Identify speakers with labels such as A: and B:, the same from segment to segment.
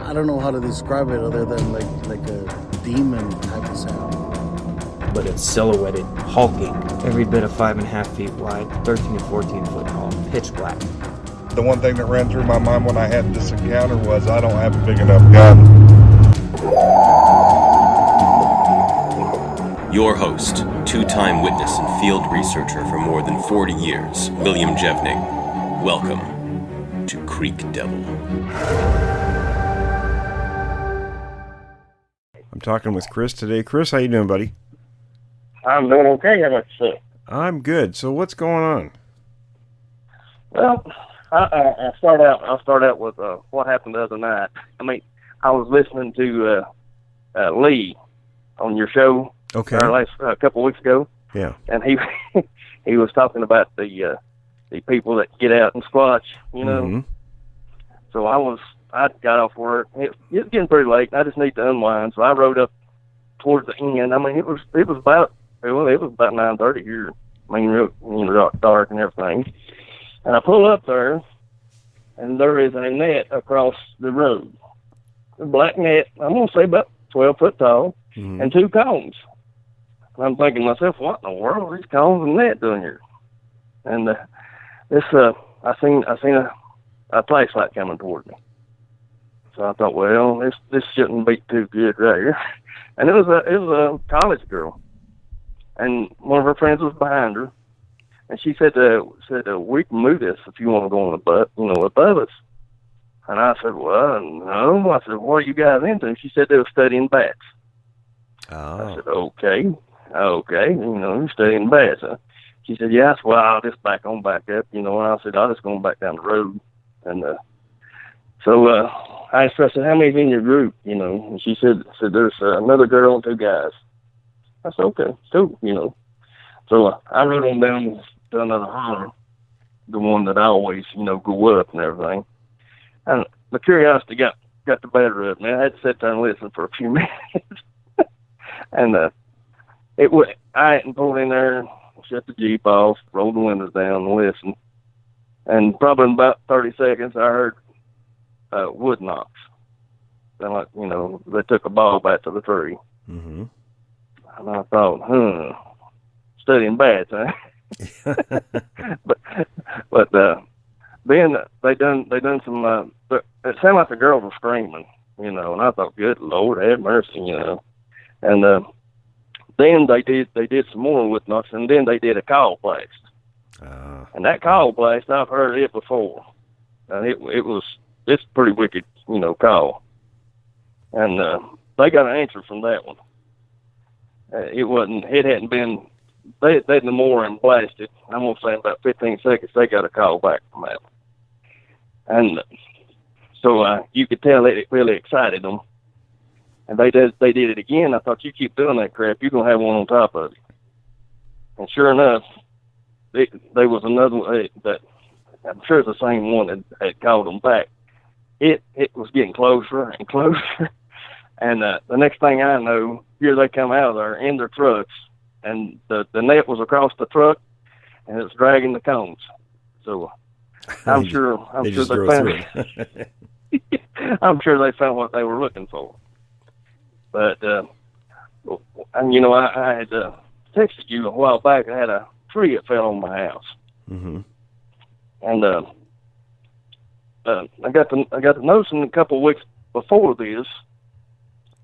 A: I don't know how to describe it other than like a demon type of sound.
B: But it's silhouetted, hulking, every bit of 5.5 feet wide, 13 to 14 foot tall, pitch black.
C: The one thing that ran through my mind when I had this encounter was I don't have a big enough gun.
D: Your host, two-time witness and field researcher for more than 40 years, William Jevning. Welcome to Creek Devil.
C: I'm talking with Chris today. Chris, how you doing, buddy?
E: I'm doing okay. How about yourself?
C: I'm good. So what's going on?
E: Well, I'll start out with what happened the other night. I mean, I was listening to Lee on your show.
C: Okay.
E: Last couple of weeks ago.
C: Yeah.
E: And he was talking about the people that get out and squatch, you know.
C: Mm-hmm.
E: So I got off work. It was getting pretty late. I just need to unwind. So I rode up towards the end. I mean, it was about 9:30 here. I mean, real dark and everything. And I pull up there, and there is a net across the road. A black net. I'm gonna say about 12 foot tall, and two cones. And I'm thinking to myself, what in the world are these cones and net doing here? And I seen a flashlight coming toward me. So I thought, well, this shouldn't be too good right here. And it was a college girl, and one of her friends was behind her, and she said, we can move this if you want to go on above us. And I said, well, no. I said, what are you guys into? And she said they were studying bats.
C: Oh.
E: I said, okay, you're studying bats. She said, yes, well, I'll just back up, and I said, I'll just go back down the road. And so I asked her, I said, how many's in your group, and she said there's another girl and two guys. I said, okay, cool, So I rode on down to another holler, the one that I always, go up and everything. And the curiosity got the better of me. I had to sit there and listen for a few minutes. And I hadn't pulled in there, shut the Jeep off, rolled the windows down and listened. And probably in about 30 seconds, I heard wood knocks. Then, they took a ball back to the tree.
C: Mm-hmm.
E: And I thought, studying bats, huh? but then they done some. It sounded like the girls were screaming, and I thought, good Lord, have mercy, And then they did some more wood knocks, and then they did a call blast. And that call blast, I've heard it before, and it's a pretty wicked, call. And they got an answer from that one. It hadn't been. They no more and blasted. I'm gonna say in about 15 seconds they got a call back from that one. And so you could tell it really excited them. And they did it again. I thought, you keep doing that crap, you're gonna have one on top of you. And sure enough, there was another one that I'm sure it's the same one that had called them back. It was getting closer and closer. And the next thing I know, here they come out of there in their trucks, and the net was across the truck, and it was dragging the cones. So I'm sure they found it. I'm sure they found what they were looking for. But and I had texted you a while back. I had a tree that fell on my house,
C: mm-hmm.
E: and I got to noticing a couple of weeks before this,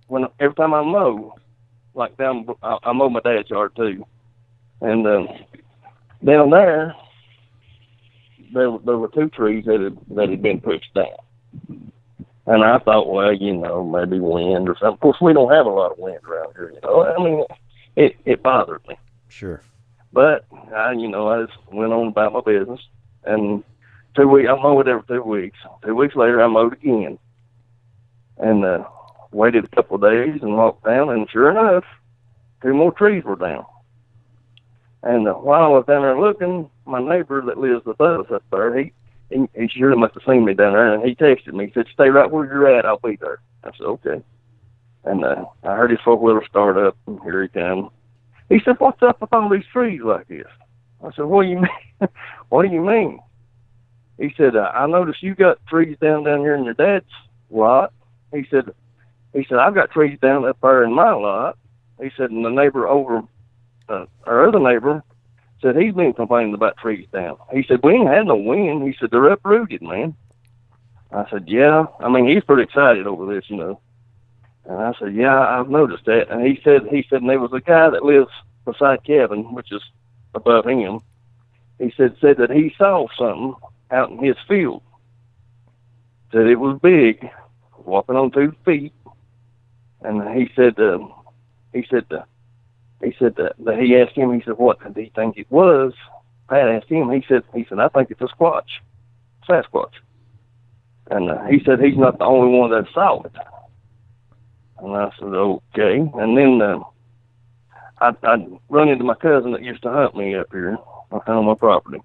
E: when every time I mow, like I mow my dad's yard too, and down there were two trees that had been pushed down. And I thought, well, maybe wind or something. Of course, we don't have a lot of wind around here. I mean, it bothered me.
C: Sure.
E: But I just went on about my business. And 2 weeks, I mowed every 2 weeks. 2 weeks later, I mowed again. And waited a couple of days and walked down, and sure enough, 2 more trees were down. And while I was down there looking, my neighbor that lives with us up there, he sure must have seen me down there, and he texted me. He said, stay right where you're at, I'll be there. I said, okay. And I heard his four-wheeler start up, and here he comes. He said, what's up with all these trees like this? I said, what do you mean? What do you mean? He said, I noticed you got trees down here in your dad's lot, he said, I've got trees down up there in my lot. He said, and the neighbor over, our other neighbor, said he's been complaining about trees down. He said, we ain't had no wind. He said, they're uprooted, man. I said, yeah. I mean, he's pretty excited over this, you know. And I said, yeah, I've noticed that. And he said, and there was a guy that lives beside Kevin, which is above him. He said that he saw something out in his field. Said it was big, walking on 2 feet. And he said that he asked him, he said, what did he think it was? Pat asked him, he said, I think it's a Sasquatch. And he said he's not the only one that saw it. And I said, okay. And then I'd run into my cousin that used to hunt me up here on my property.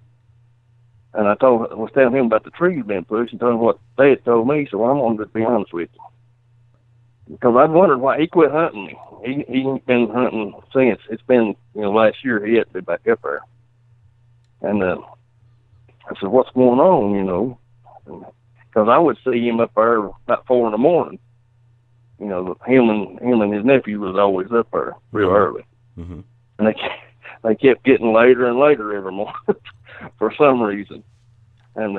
E: And I was telling him about the trees being pushed and told him what they had told me, so I wanted to be honest with you. Because I'd wondered why he quit hunting me. He ain't been hunting since. It's been, last year he had to be back up there. And I said, what's going on, Because I would see him up there about 4 a.m. Him and his nephew was always up there real early. Mm-hmm. And they kept getting later and later every morning for some reason. And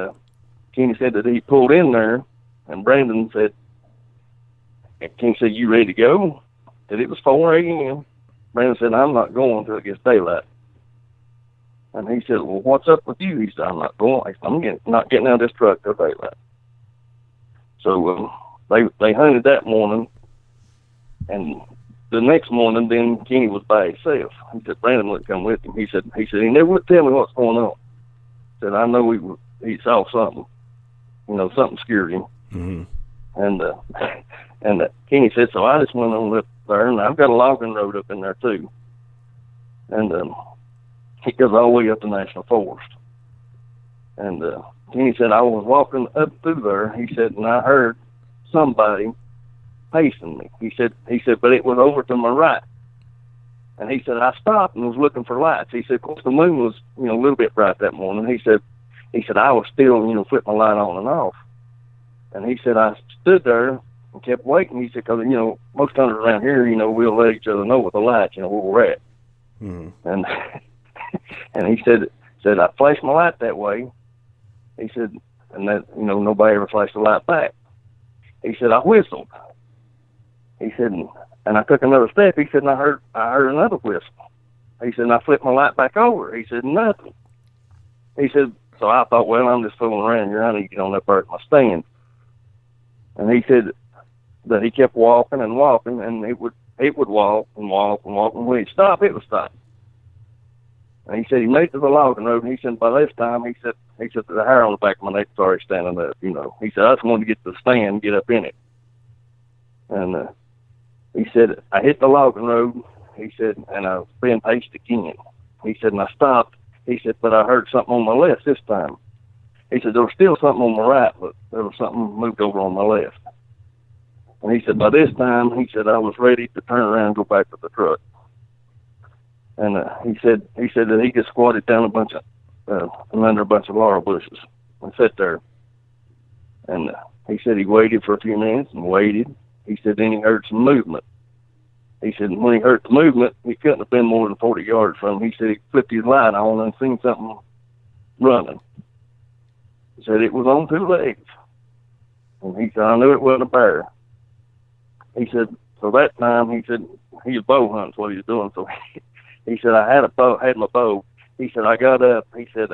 E: Kenny said that he pulled in there, and Brandon said, Kenny said, you ready to go? Said it was 4 a.m. Brandon said, I'm not going until it gets daylight. And he said, well, what's up with you? He said, I'm not going. I'm not getting out of this truck till daylight. So they hunted that morning, and the next morning, then Kenny was by himself. He said Brandon wouldn't come with him. He said he never would tell me what's going on. He said I know he saw something, something scared him. Mm-hmm. And Kenny said, so I just went on up there, and I've got a logging road up in there too, and it goes all the way up to National Forest. And Kenny said I was walking up through there. He said, and I heard somebody pacing me. He said, but it was over to my right. And he said, I stopped and was looking for lights. He said, of course, the moon was, a little bit bright that morning. He said, I was still, flipping my light on and off. And he said, I stood there and kept waiting. He said, because, most hunters around here, we'll let each other know with the lights, where we're at. Mm-hmm. And he said, I flashed my light that way. He said, and that, nobody ever flashed the light back. He said, I whistled. He said, and I took another step. He said, and I heard another whistle. He said, and I flipped my light back over. He said, nothing. He said, so I thought, well, I'm just fooling around here. I need to get on up there at my stand. And he said that he kept walking and walking, and it would walk and walk and walk, and when he'd stop, it would stop. And he said he made it to the logging road, and he said by this time, he said the hair on the back of my neck was already standing up, He said, I just wanted to get to the stand and get up in it. And he said, I hit the logging road, he said, and I was being paced again. He said, and I stopped. He said, but I heard something on my left this time. He said, there was still something on my right, but there was something moved over on my left. And he said, by this time, he said, I was ready to turn around and go back to the truck. And he said that he just squatted down under a bunch of laurel bushes and sat there. And he said he waited for a few minutes and waited. He said then he heard some movement. He said when he heard the movement, he couldn't have been more than 40 yards from him. He said he flipped his light on and seen something running. He said it was on 2 legs. And he said, I knew it wasn't a bear. He said, so that time, he said, he was bow hunting, what he was doing. So he said, I had my bow. He said, I got up, he said,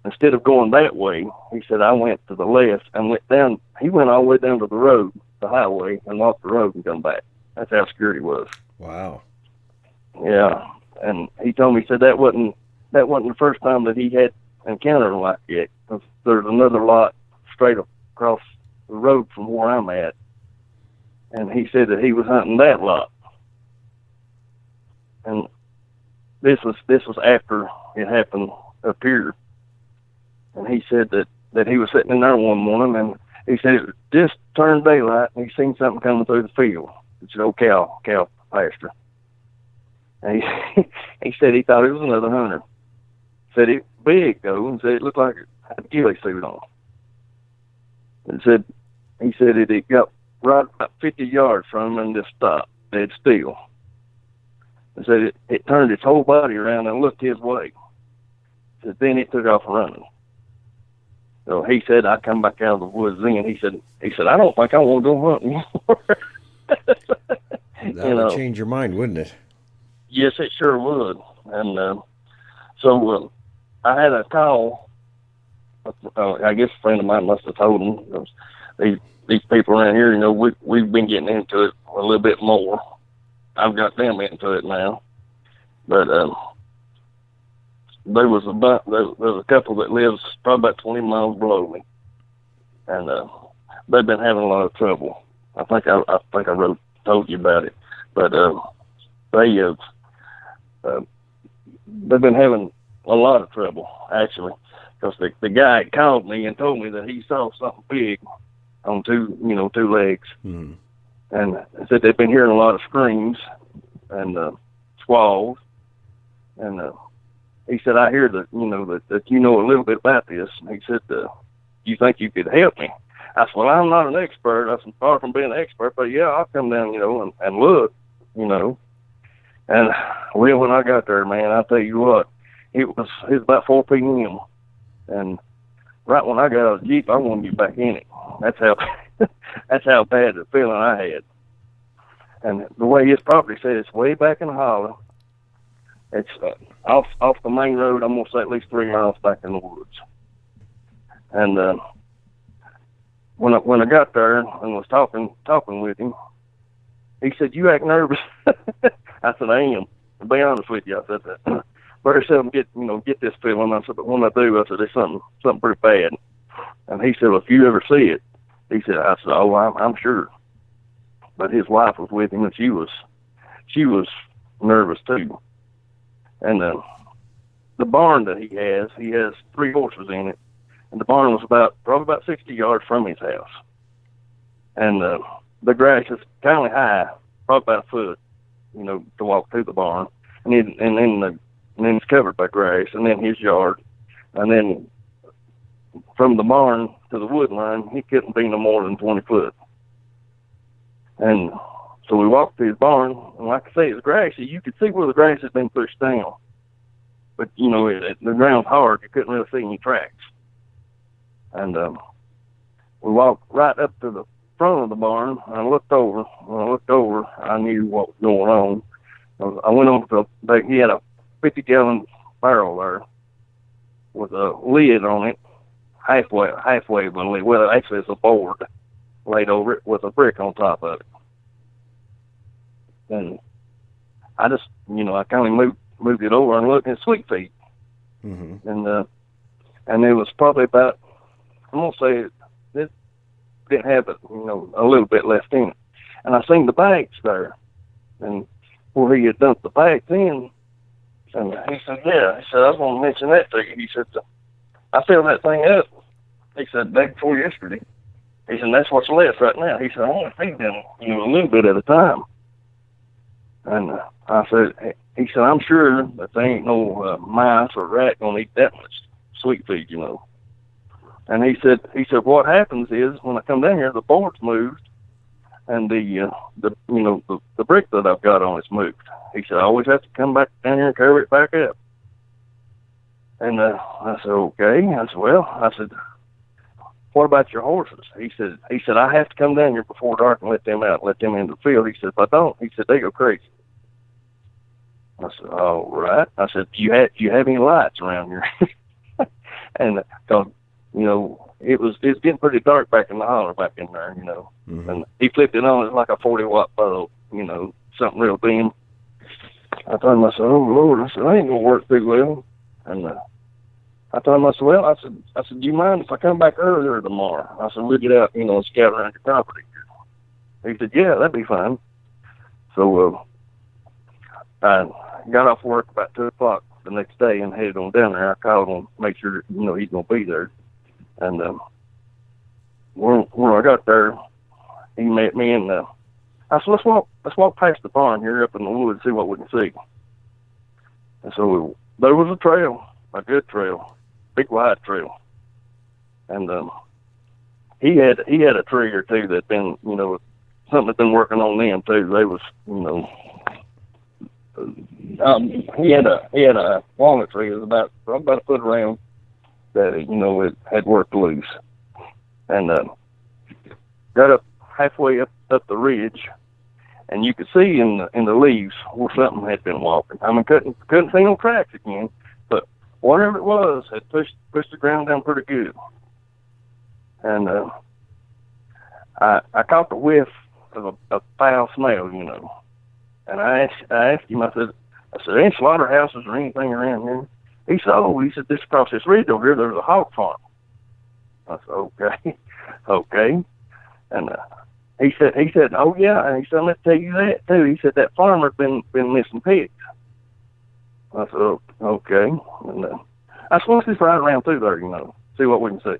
E: instead of going that way, he said, I went to the left and went down. He went all the way down to the road, the highway, and walked the road and come back. That's how scared he was.
F: Wow.
E: Yeah. And he told me, he said that wasn't the first time that he had encountered like that. There's another lot straight across the road from where I'm at. And he said that he was hunting that lot. And this was after it happened up here. And he said that he was sitting in there one morning, and he said it just turned daylight, and he seen something coming through the field. It's an old cow pasture. And he said he thought it was another hunter. Said it big though, and said it looked like it had a ghillie suit on. And said he said it got right about 50 yards from him and just stopped dead still. He said it turned its whole body around and looked his way. He said then it took off running. So he said I come back out of the woods then. He said I don't think I want to go hunting anymore.
F: That would change your mind, wouldn't it?
E: Yes, it sure would. And so I had a call. I guess a friend of mine must have told him. These people around here, we've been getting into it a little bit more. I've got them into it now. But there was a couple that lives probably about 20 miles below me, and they've been having a lot of trouble. I think I told you about it, but they've been having a lot of trouble actually, because the guy called me and told me that he saw something big on two legs, and said they've been hearing a lot of screams and squalls, and he said I hear that that you know a little bit about this. And he said, you think you could help me? I said, well, I'm not an expert. I said, far from being an expert, but yeah, I'll come down, and look, And well, when I got there, man, I'll tell you what, it was about 4 p.m. And right when I got out of the Jeep, I wanted to get back in it. That's how bad the feeling I had. And the way his property said, it's way back in the hollow. It's off the main road. I'm gonna say at least 3 miles back in the woods. And when I got there and was talking with him, he said, "You act nervous." I said, "I am. To be honest with you," I said that. Very seldom get this feeling. I said, but when I do, I said, it's something pretty bad. And he said, well, if you ever see it, I said, oh, I'm sure. But his wife was with him, and she was nervous too. And the barn that he has 3 horses in it, and the barn was probably about 60 yards from his house. And the grass is kind of high, probably about a foot, to walk through the barn, and then it's covered by grass, and then his yard, and then from the barn to the wood line, he couldn't be no more than 20 foot. And so we walked through his barn, and like I say, it's grassy. You could see where the grass had been pushed down, but the ground's hard. You couldn't really see any tracks. And we walked right up to the front of the barn, and I looked over. When I looked over, I knew what was going on. I went over to he had a 50-gallon barrel there with a lid on it, halfway of a lid. Well, actually, it's a board laid over it with a brick on top of it. And I just, I kind of moved it over and looked at sweet feet. Mm-hmm. And it was probably about, I'm gonna say it didn't have it, a little bit left in it. And I seen the bags there, and where he had dumped the bags in. And he said, yeah. He said, I was going to mention that to you. He said, I filled that thing up. He said, day before yesterday. He said, that's what's left right now. He said, I want to feed them, a little bit at a time. And I said, he said, I'm sure that there ain't no mice or rat going to eat that much sweet feed, And he said, what happens is when I come down here, the board's moved, and the brick that I've got on it's moved. He said, I always have to come back down here and carry it back up. And I said, okay. I said, what about your horses? He said, I have to come down here before dark and let them out, let them into the field. He said, if I don't, they go crazy. I said, all right. I said, do you have any lights around here? And because, it's getting pretty dark back in the holler back in there, Mm-hmm. And he flipped it on. It's like a 40-watt bulb, something real dim. I told him, I said, oh, Lord, I said, I ain't going to work too well. And I told him, I said, do you mind if I come back earlier tomorrow? I said, we'll get out, and scout around your property. He said, yeah, that'd be fine. So I got off work about 2 o'clock the next day and headed on down there. I called him, make sure, he's going to be there. And when I got there, he met me, and I said, let's walk past the barn here up in the woods, see what we can see. And so there was a trail, a good trail, big wide trail. And he had a tree or two that been, something had been working on them too. They was, he had a walnut tree that was about a foot around that, it had worked loose, and got up halfway up the ridge, and you could see in the leaves where something had been walking. I mean, couldn't see no tracks again, but whatever it was had pushed the ground down pretty good. And I caught the whiff of a foul smell, And I asked him, I said, any slaughterhouses or anything around here? He said, this across this ridge over here, there's a hog farm. I said, okay. And he said, oh yeah. And he said, let me tell you that too. He said that farmer's been missing pigs. I said, okay. And I said, let's just ride around through there, see what we can see.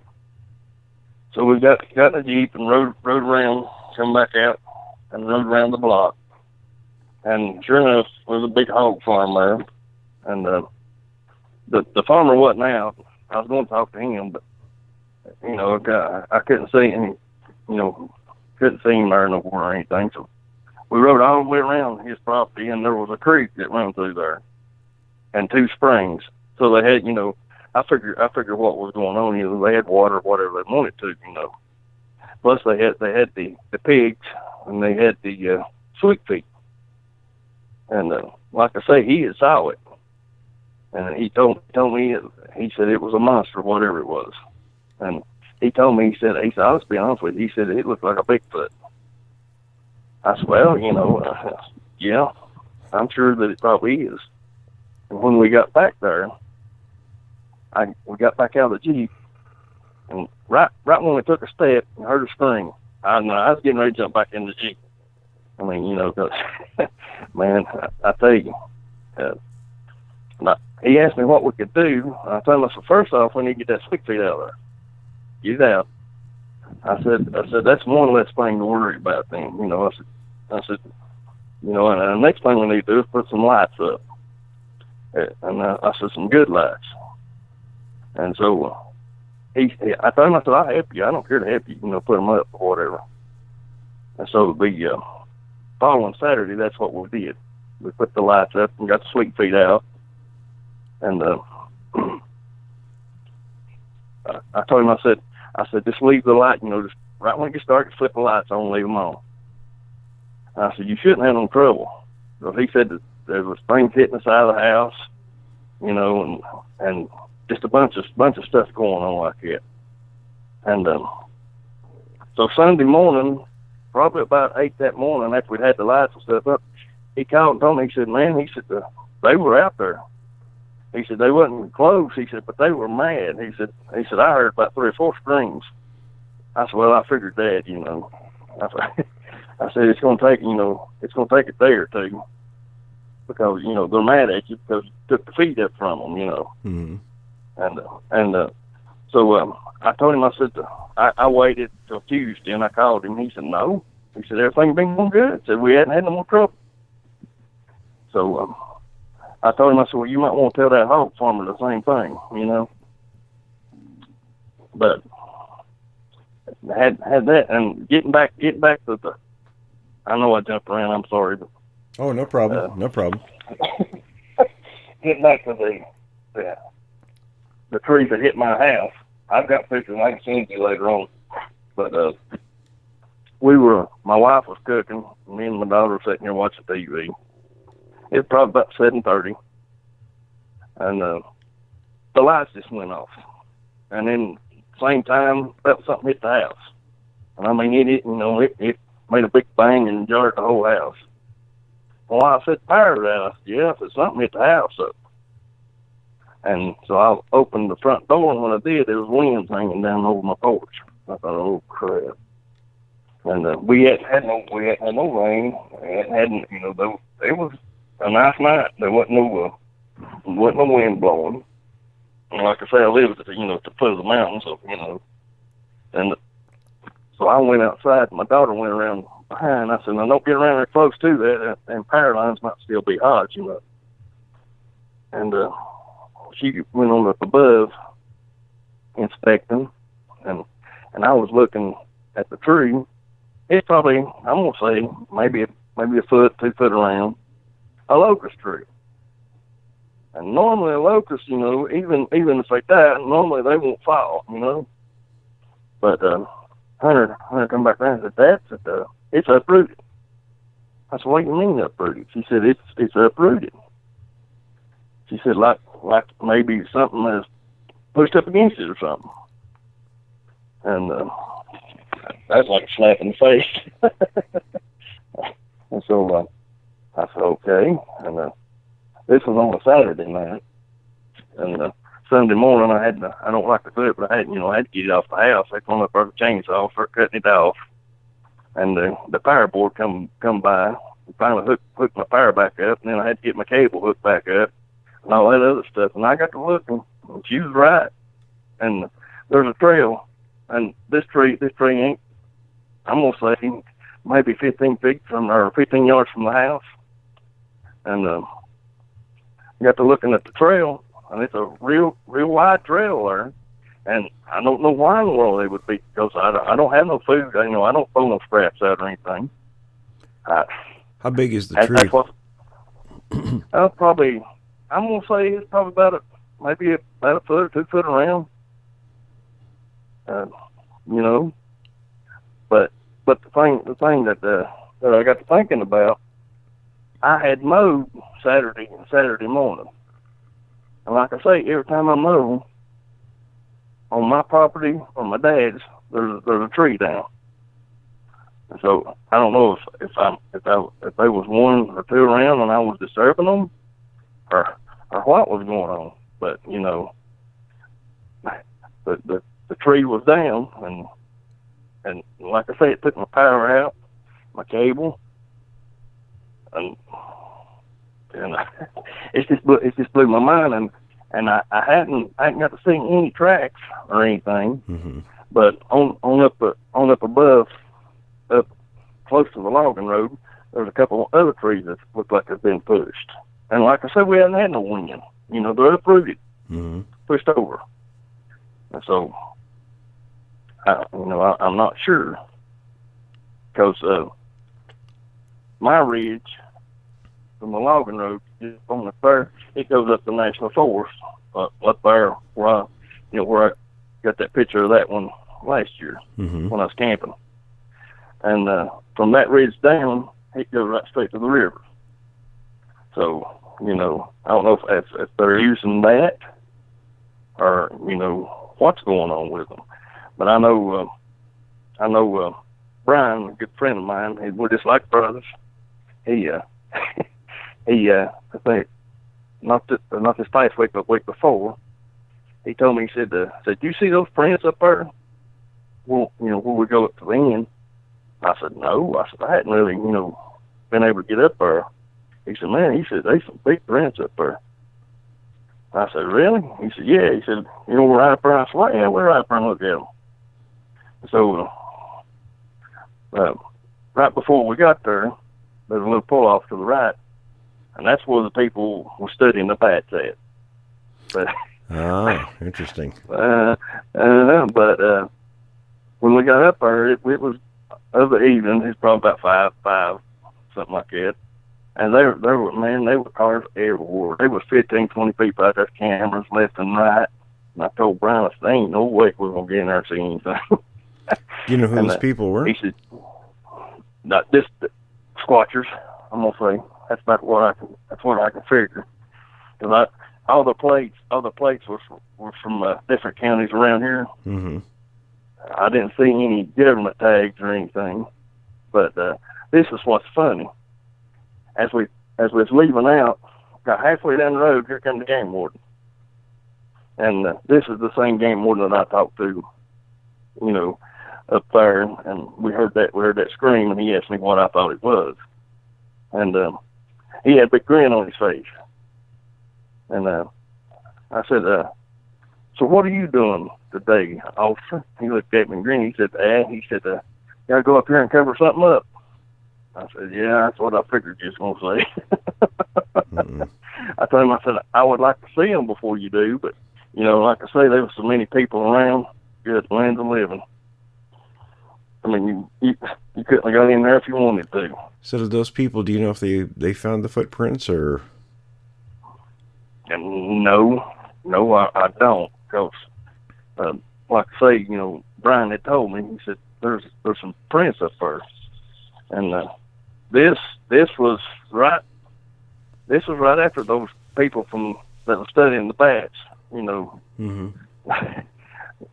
E: So we got in the Jeep and rode around, come back out, and rode around the block. And sure enough, there was a big hog farm there. And the farmer wasn't out. I was going to talk to him, but, I couldn't see him, couldn't see him there no more or anything. So we rode all the way around his property, and there was a creek that ran through there and 2 springs. So they had, I figured what was going on. They had water, whatever they wanted to, Plus they had the pigs, and they had the sweet feet. And like I say, he had saw it, and he told me he said it was a monster, whatever it was. And he told me, he said, I'll just be honest with you. He said it looked like a Bigfoot. I said, well, yeah, I'm sure that it probably is. And when we got back there, we got back out of the Jeep, and right when we took a step, I heard a scream. I was getting ready to jump back in the Jeep. I mean, 'cause, man, I tell you, he asked me what we could do. I told him, I said, first off, we need to get that sweet feet out of there. Get it out. I said, that's one less thing to worry about then. I said, and the next thing we need to do is put some lights up. And I said, some good lights. And so I told him, I said, I'll help you. I don't care to help you, put them up or whatever. And so the following Saturday, that's what we did. We put the lights up and got the sweet feet out. And I told him, I said, just leave the light, just right when it gets dark, flip the lights on, leave them on. I said, you shouldn't have no trouble. So he said that there was things hitting the side of the house, and just a bunch of stuff going on like that. And so Sunday morning, probably about 8 that morning, after we'd had the lights and stuff up, he called and told me, he said, man, they were out there. He said, they wasn't close, he said, but they were mad. He said, I heard about 3 or 4 screams. I said, well, I figured that, I said, it's going to take, it's going to take a day or two, because, they're mad at you because you took the feed up from them,
F: Mm-hmm.
E: And so I told him, I said, I waited till Tuesday, and I called him. He said, no. He said, everything been going good. He said, we hadn't had no more trouble. So I told him, I said, well, you might want to tell that hog farmer the same thing, But had that, and getting back to the, I know I jumped around, I'm sorry, but
F: oh, no problem, no problem.
E: Getting back to the trees that hit my house, I've got pictures I can send you later on. But my wife was cooking, me and my daughter were sitting here watching TV. It was probably about 7:30, and the lights just went off. And then same time, felt something hit the house. And I mean, it made a big bang and jarred the whole house. Well, I said, power out. I said, yeah, I said, something hit the house up. And so I opened the front door, and when I did, there was limbs hanging down over my porch. I thought, oh crap! And we hadn't had no rain. It was a nice night. There wasn't no wind blowing. And like I say, I live at the foot of the mountain, so And so I went outside, and my daughter went around behind. I said, now don't get around there close to that, and power lines might still be hot, And she went on up above inspecting, and I was looking at the tree. It's probably, I'm gonna say, maybe a foot, 2 foot around, a locust tree. And normally a locust, you know, even if they die, normally they won't fall, you know. But Hunter come back around and said, it's uprooted. I said, what do you mean uprooted? She said, it's uprooted. She said, like maybe something has pushed up against it or something. And that's like a slap in the face. And so I said, okay. And this was on a Saturday night. And Sunday morning, I don't like to do it, but I had to get it off the house. I come up there with a chainsaw, start cutting it off. And the power board come by, and finally hooked my power back up, and then I had to get my cable hooked back up, and all that other stuff. And I got to looking, and she was right. And there's a trail, and this tree ain't, I'm gonna say, maybe 15 yards from the house. And I got to looking at the trail, and it's a real wide trail there. And I don't know why in the world they would be, because I don't have no food. I don't throw no scraps out or anything.
F: How big is the tree?
E: That's what, probably, I'm going to say it's probably about a foot or 2 foot around. You know, but the thing that I got to thinking about, I had mowed Saturday morning. And like I say, every time I mow, on my property or my dad's, there's a tree down. And so I don't know if there was one or two around and I was disturbing them, or what was going on. But you know, the tree was down, and like I say, it took my power out, my cable, and it just blew my mind. And I hadn't got to see any tracks or anything,
F: mm-hmm.
E: but on up above, up close to the logging road, there's a couple of other trees that look like they've been pushed. And like I said, we hadn't had no wind. You know, they're uprooted,
F: mm-hmm.
E: pushed over. And so, I'm not sure, because my ridge from the logging road just on the fair, it goes up the National Forest up there where I got that picture of that one last year,
F: mm-hmm.
E: when I was camping. And from that ridge down, it goes right straight to the river. So, I don't know if they're using that or, what's going on with them. But I know Brian, a good friend of mine, we're just like brothers. He I think, not this past week, but the week before, he told me, he said, you see those prints up there? Well, where we go up to the end. I said, no. I said, I hadn't really, been able to get up there. He said, man, there's some big prints up there. I said, really? He said, yeah. He said, we're right up there. I said, well, yeah, we're right up there and look at them. So, right before we got there, there's a little pull-off to the right, and that's where the people were studying the bats at. But,
F: interesting.
E: But when we got up there, it was of the evening. It's probably about five, something like that. And they were cars everywhere. They was 15, 20 people out there, cameras left and right. And I told Brian, I said, there ain't no way we're gonna get in there and see anything.
F: Do you know who those people were?
E: He said, not just squatchers. I'm gonna say that's about what I can figure. Because all the plates were from different counties around here.
F: Mm-hmm.
E: I didn't see any government tags or anything. But this is what's funny. As we was leaving out, got halfway down the road, here come the game warden. And this is the same game warden that I talked to, up there, and we heard that scream, and he asked me what I thought it was. And he had a big grin on his face. And I said, so what are you doing today, officer? He looked at me and grinned. He said, gotta go up here and cover something up. I said, yeah, that's what I figured you was going to say.
F: Mm-hmm.
E: I told him, I said, I would like to see them before you do, but, like I say, there was so many people around, good land of living. I mean, you couldn't have got in there if you wanted to.
F: So did those people, do you know if they found the footprints or?
E: And no, I don't. Because, like I say, you know, Brian had told me, he said, there's some prints up there. And this was right after those people that were studying the bats, you know.
F: Mm-hmm.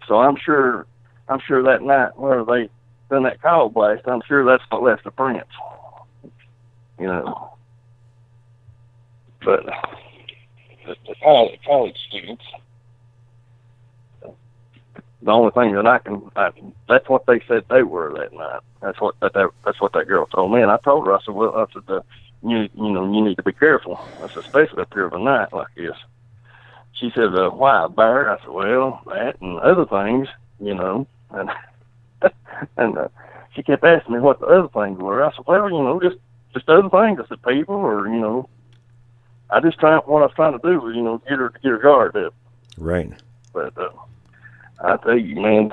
E: So I'm sure that night where they done that call blast, I'm sure that's what left the prints, you know. But the college students, the only thing that that's what they said they were that night. That's what that girl told me, and I told her, I said, you know, you need to be careful. I said, especially up here of a night like this. She said, why, a bear? I said, well, that and other things, you know. And and she kept asking me what the other things were. I said, well, you know, just other things. I said, people, or, you know, what I was trying to do was, you know, get her guard up.
F: Right.
E: But I tell you, man,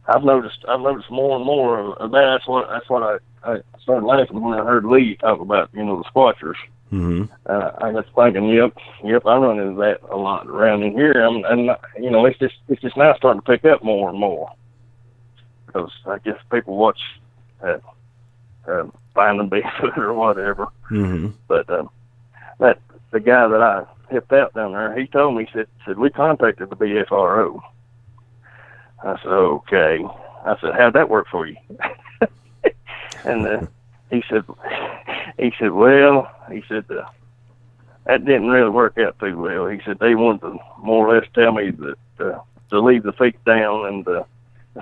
E: I've noticed more and more of that. That's what I started laughing when I heard Lee talk about, you know, the squatchers.
F: Mm-hmm.
E: I was thinking, yep, I run into that a lot around in here, and you know, it's just now starting to pick up more and more, because I guess people watch Finding Bigfoot or whatever.
F: Mm-hmm.
E: But that the guy that I hipped out down there, he told me, he said we contacted the BFRO. I said, okay. I said, how'd that work for you? And he said, well, that didn't really work out too well. He said they wanted to more or less tell me that to leave the feet down and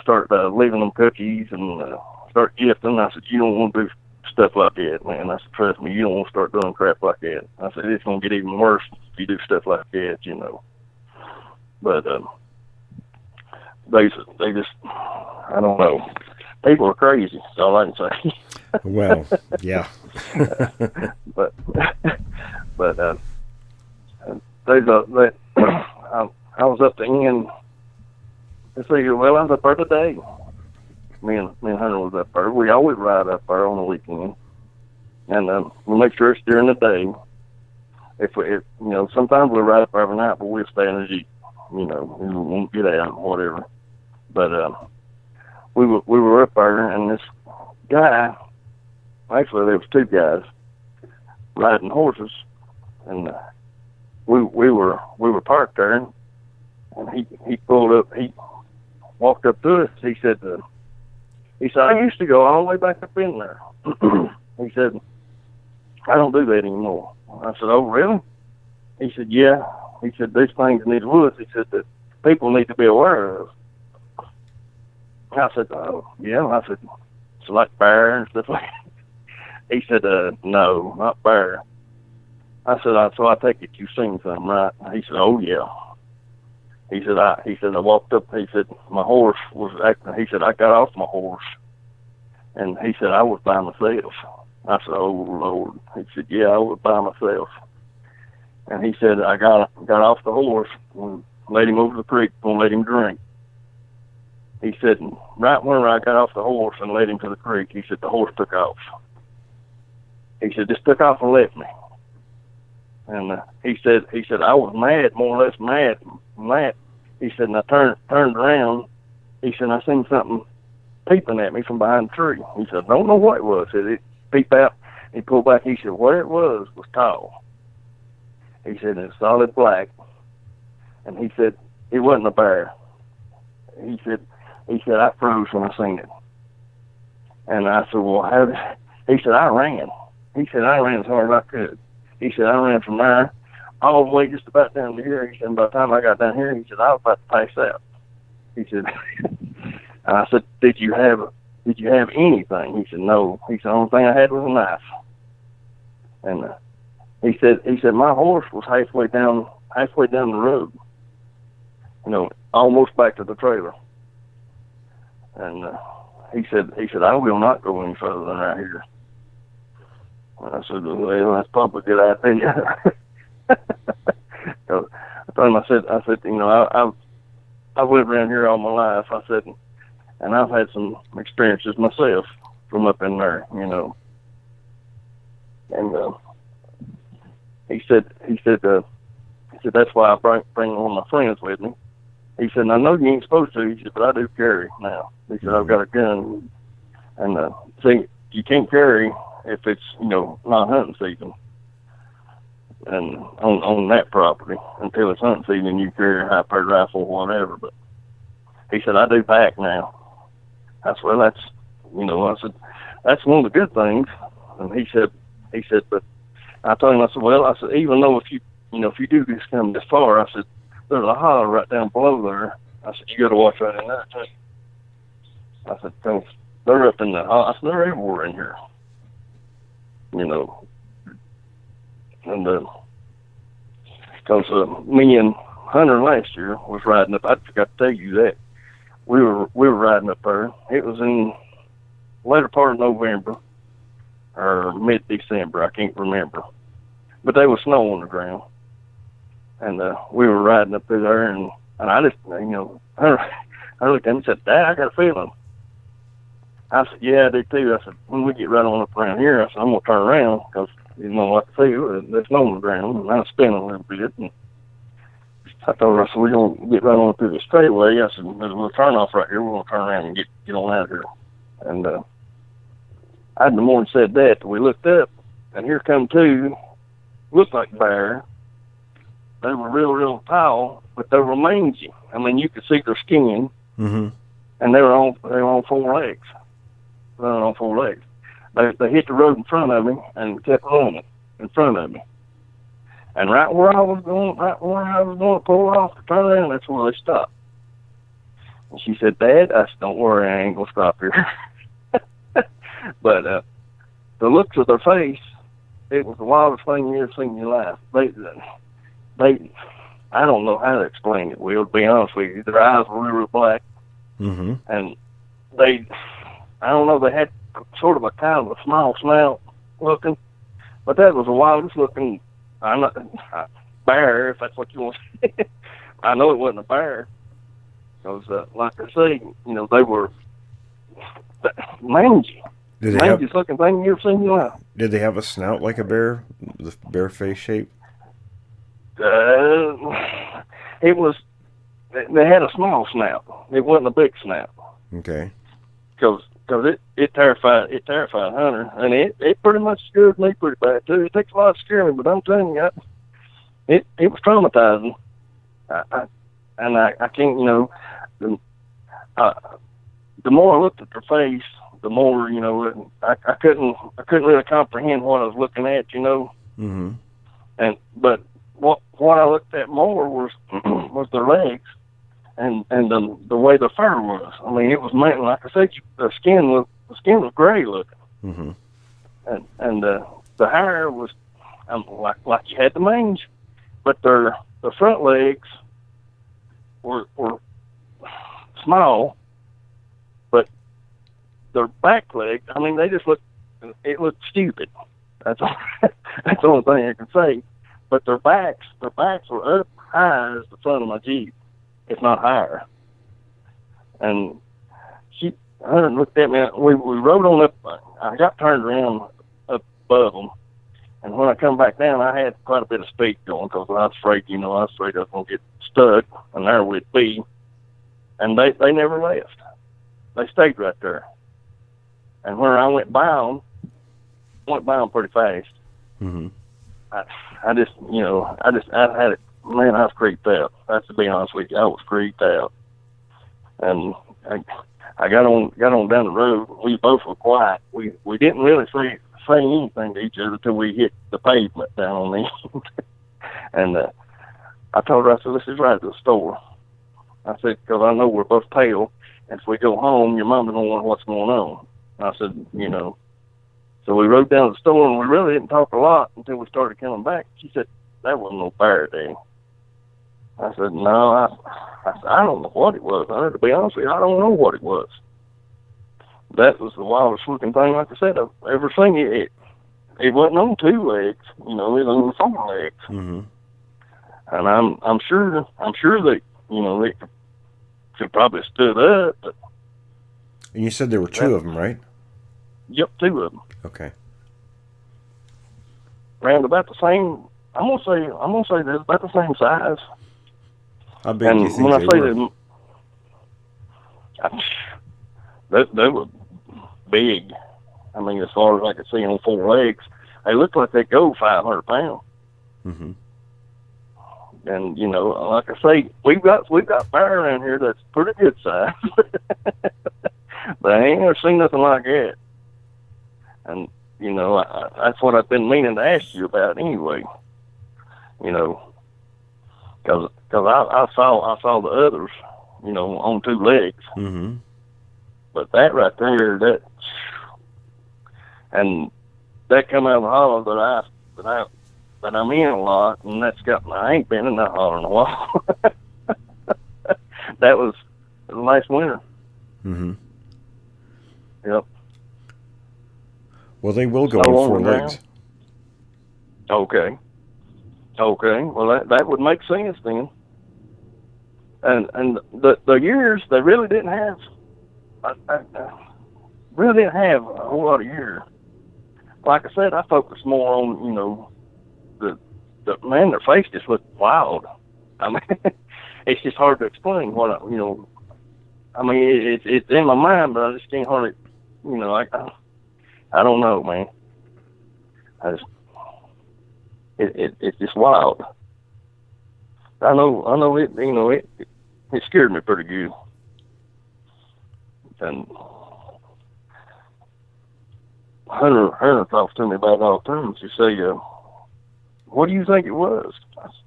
E: start leaving them cookies and start gifting. I said, you don't want to do stuff like that, man. I said, trust me, you don't want to start doing crap like that. I said, it's going to get even worse if you do stuff like that, you know. But they just, I don't know. People are crazy, that's all I can say.
F: Well, yeah.
E: but I was up the end. Let's see, well, I was up there today. Me and Hunter was up there. We always ride up there on the weekend, and we make sure it's during the day. If you know, sometimes we ride up there every night, but we'll stay in the Jeep. You know, we won't get out or whatever. But we were up there, and this guy. Actually, there was two guys riding horses, and we were parked there, and he pulled up. He walked up to us. He said, I used to go all the way back up in there. He said, I don't do that anymore. I said, oh, really? He said, yeah. He said, these things in these woods, he said, that people need to be aware of. I said, oh, yeah. I said, it's like bear and stuff like that. He said, no, not bear. I said, so I take it you've seen something, right? He said, oh, yeah. He said, I walked up, he said, my horse was acting, he said, I got off my horse. And he said, I was by myself. I said, oh, Lord. He said, yeah, I was by myself. And he said, I got off the horse and led him over the creek and let him drink. He said, right when I got off the horse and led him to the creek, he said, the horse took off. He said, just took off and left me. And he said, I was mad, more or less mad. He said, and I turned around. He said, I seen something peeping at me from behind the tree. He said, I don't know what it was. He said, it peeped out. He pulled back. He said, what it was tall. He said, it's solid black. And he said, it wasn't a bear. He said, I froze when I seen it. And I said, well, he said, I ran. He said, I ran as hard as I could. He said, I ran from there all the way just about down to here. He said, by the time I got down here, he said, I was about to pass out. He said, and I said, did you have anything? He said, no. He said, the only thing I had was a knife. And he said, my horse was halfway down the road, you know, almost back to the trailer. And he said, I will not go any further than right here. And I said, well, that's probably a good idea. I told him, I said, you know, I've lived around here all my life. I said, And I've had some experiences myself from up in there, you know. And he said that's why I bring one of my friends with me. He said, I know you ain't supposed to. He said, but I do carry now. He said, I've got a gun. And see, you can't carry if it's, you know, not hunting season. And on that property, until it's hunting season, you carry a high-powered rifle or whatever. But he said, I do pack now. I said, well, that's, you know, I said, that's one of the good things. And he said, but I told him, I said, well, I said, even though if you do just come this far, I said, there's a holler right down below there. I said, you got to watch right in there too. I said, cause they're up in the holler. I said, they're everywhere in here. You know. And because me and Hunter last year was riding up. I forgot to tell you that we were riding up there. It was in later part of November or mid-December. I can't remember, but there was snow on the ground, and we were riding up through there. And I just, you know, I looked at him and said, Dad, I got a feeling. I said, yeah, I do too. I said, when we get right on up around here, I said, I'm going to turn around because, you know, like I say, there's snow on the ground. And I was spinning a little bit. And I told her, I said, we're going to get right on through the straightaway. I said, there's a little turn off right here. We're going to turn around and get on out of here. And I had in the morning said that. We looked up, and here come two, looked like bear. They were real tall, but they were mangy. I mean, you could see their skin, and they were on four legs. Running on four legs. They hit the road in front of me and kept running in front of me. And right where I was going to pull off to turn around, that's where they stopped. And she said, Dad, I said, don't worry, I ain't going to stop here. But the looks of their face, it was the wildest thing you ever seen in your life. They I don't know how to explain it, Will, to be honest with you. Their eyes were real black. And I don't know, they had sort of a kind of a small snout looking, but that was the wildest looking bear, if that's what you want to say. I know it wasn't a bear, because like I say, you know, they were mangy. Mangiest looking thing you ever seen in your life.
F: Did they have a snout like a bear, the bear face shape?
E: It was. They had a small snout. It wasn't a big snout.
F: Okay.
E: Because it terrified Hunter, and it pretty much scared me pretty bad too. It takes a lot to scare me, but I'm telling you, it was traumatizing. I can't, you know, the more I looked at their face, the more, you know, I couldn't really comprehend what I was looking at, you know. But what I looked at more was their legs. And the way the fur was, I mean, it was like I said, the skin was gray looking, and the hair was like you had the mange, but the front legs were small, but their back legs, I mean, they just looked stupid. That's all, that's the only thing I can say. But their backs were up high as the front of my Jeep, if not higher. And Hunter looked at me. We rode on up. I got turned around up above them, and when I come back down, I had quite a bit of speed going because I was afraid, I was going to get stuck, and there we'd be. And they never left. They stayed right there. And when I went by them pretty fast. I just had it. Man, I was creeped out. That's to be honest with you. I was creeped out. And I got on down the road. We both were quiet. We didn't really say anything to each other till we hit the pavement down on the end. And I told her, I said, let's just ride to the store. I said, because I know we're both pale, and if we go home, your mama's going to wonder what's going on. I said, So we rode down to the store, and we really didn't talk a lot until we started coming back. She said, that wasn't no bear, Daddy. I said, no, I don't know what it was. I had to be honest with you, I don't know what it was. That was the wildest looking thing, like I said, I've ever seen. It wasn't on two legs, it was on four legs. And I'm sure that, they could probably stood up, but
F: And you said there were two of them, right?
E: Yep, two of them.
F: Okay.
E: Round about the same. I'm gonna say they're about the same size.
F: How big do you think they were?
E: They were big. I mean, as far as I could see on four legs, they looked like they go 500 pounds.
F: Mm-hmm.
E: And you know, like I say, we've got bear around here that's pretty good size, but I ain't never seen nothing like that. And you know, that's what I've been meaning to ask you about anyway. You know, because I saw the others, you know, on two legs.
F: Mm-hmm.
E: But that right there, and that come out of the hollow that I'm in a lot, and I ain't been in that hollow in a while. That was last winter.
F: Mm-hmm.
E: Yep.
F: Well, they will go on four legs.
E: Okay. Well, that would make sense then. And the years they really didn't have. Really didn't have a whole lot of years. Like I said, I focused more on, you know, the man, their face just looked wild. I mean, it's just hard to explain what you know. I mean, it's in my mind, but I just can't hardly, you know, I don't know, man. It's just wild. I know it, you know, it scared me pretty good. And Hunter talks to me about it all the time. She say, what do you think it was?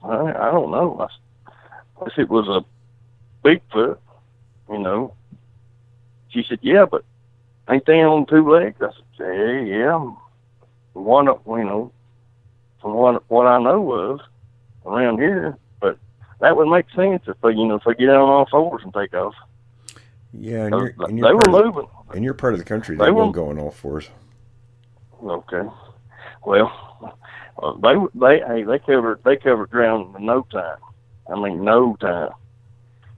E: I don't know. I guess it was a Bigfoot, you know. She said, yeah, but ain't they on two legs? I said, yeah. One, you know, from what I know was around here, but that would make sense if they, you know, if they get out on all fours and take off.
F: Yeah,
E: they were moving.
F: In your part of the country, they will go on all fours.
E: Okay. Well, they covered ground in no time. I mean, no time.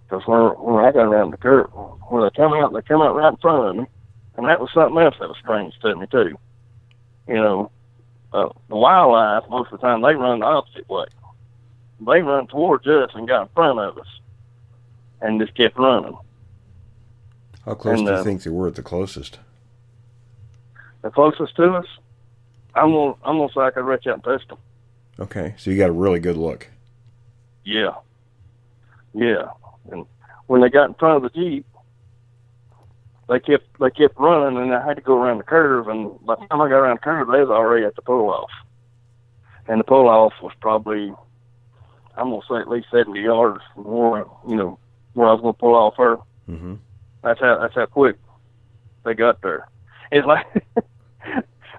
E: Because when I got around the curve, when they come out right in front of me, and that was something else that was strange to me too. You know, the wildlife most of the time they run the opposite way. They run towards us and got in front of us, and just kept running.
F: How close do you think they were at the closest?
E: The closest to us, I'm gonna say I could reach out and touch them.
F: Okay, so you got a really good look.
E: Yeah. And when they got in front of the Jeep, they kept running, and I had to go around the curve. And by the time I got around the curve, they was already at the pull off. And the pull off was probably, I'm gonna say at least 70 yards from where, you know, where I was gonna pull off her.
F: Mm-hmm.
E: That's how quick they got there. It's like